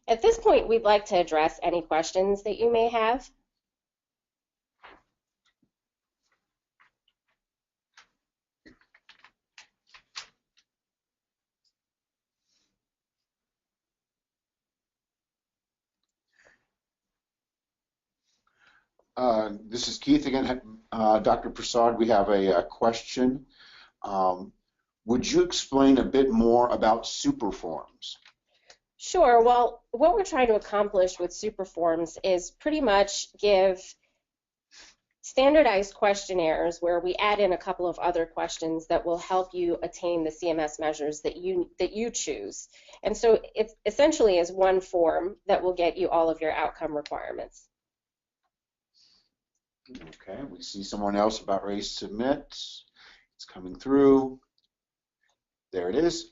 At this point, we'd like to address any questions that you may have. This is Keith again. Dr. Persaud, we have a question. Would you explain a bit more about superforms? Sure. Well, what we're trying to accomplish with superforms is pretty much give standardized questionnaires where we add in a couple of other questions that will help you attain the CMS measures that you choose. And so it essentially is one form that will get you all of your outcome requirements. Okay, we see someone else about ready to submit. It's coming through. There it is.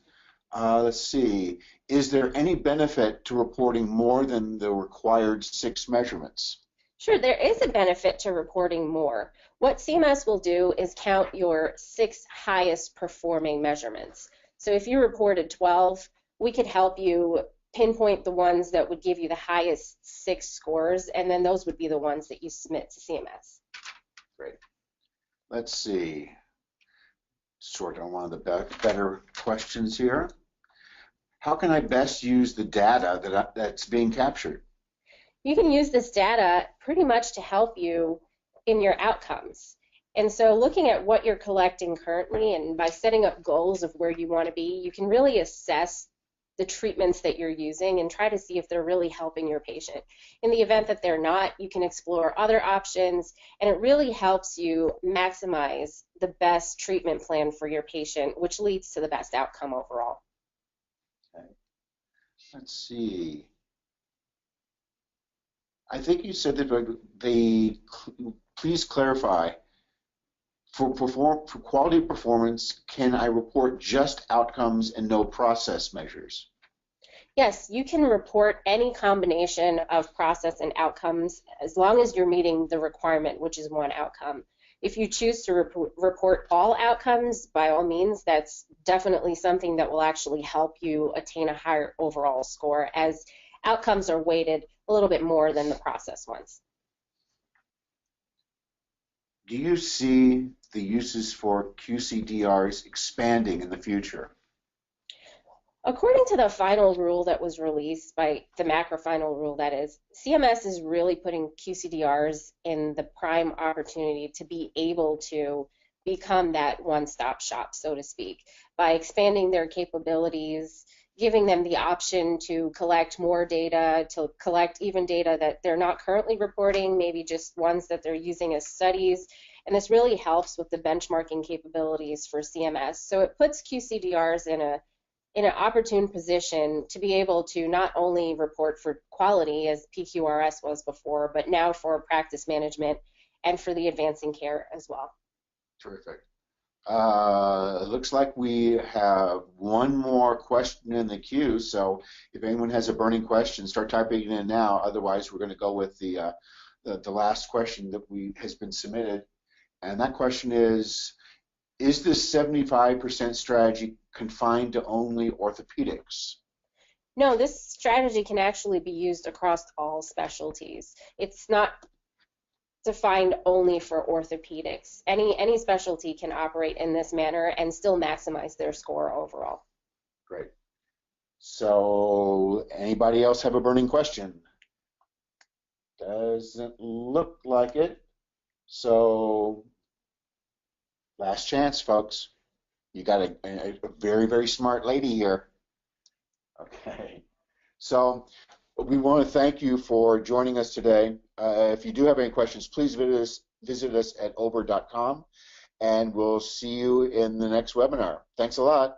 Let's see. Is there any benefit to reporting more than the required 6 measurements? Sure, there is a benefit to reporting more. What CMS will do is count your 6 highest performing measurements. So if you reported 12, we could help you pinpoint the ones that would give you the highest 6 scores, and then those would be the ones that you submit to CMS. Great. Let's see. Sort on one of the better questions here. How can I best use the data that's being captured? You can use this data pretty much to help you in your outcomes. And so looking at what you're collecting currently and by setting up goals of where you want to be, you can really assess the treatments that you're using and try to see if they're really helping your patient. In the event that they're not, you can explore other options, and it really helps you maximize the best treatment plan for your patient, which leads to the best outcome overall. Okay. Let's see. I think you said that please clarify, for quality performance, can I report just outcomes and no process measures? Yes, you can report any combination of process and outcomes as long as you're meeting the requirement, which is one outcome. If you choose to report all outcomes, by all means, that's definitely something that will actually help you attain a higher overall score, as outcomes are weighted a little bit more than the process ones. Do you see the uses for QCDRs expanding in the future? According to the final rule that was released by the macro final rule, that is, CMS is really putting QCDRs in the prime opportunity to be able to become that one-stop shop, so to speak, by expanding their capabilities, giving them the option to collect more data, to collect even data that they're not currently reporting, maybe just ones that they're using as studies. And this really helps with the benchmarking capabilities for CMS. So it puts QCDRs in an opportune position to be able to not only report for quality, as PQRS was before, but now for practice management and for the advancing care as well. Terrific. It looks like we have one more question in the queue, so if anyone has a burning question, start typing it in now. Otherwise, we're going to go with the last question that has been submitted. And that question is this 75% strategy confined to only orthopedics? No, this strategy can actually be used across all specialties. It's not defined only for orthopedics. Any specialty can operate in this manner and still maximize their score overall. Great. So anybody else have a burning question? Doesn't look like it. So last chance, folks. You got a very, very smart lady here. Okay. So we want to thank you for joining us today. If you do have any questions, please visit us at OBERD.com, and we'll see you in the next webinar. Thanks a lot.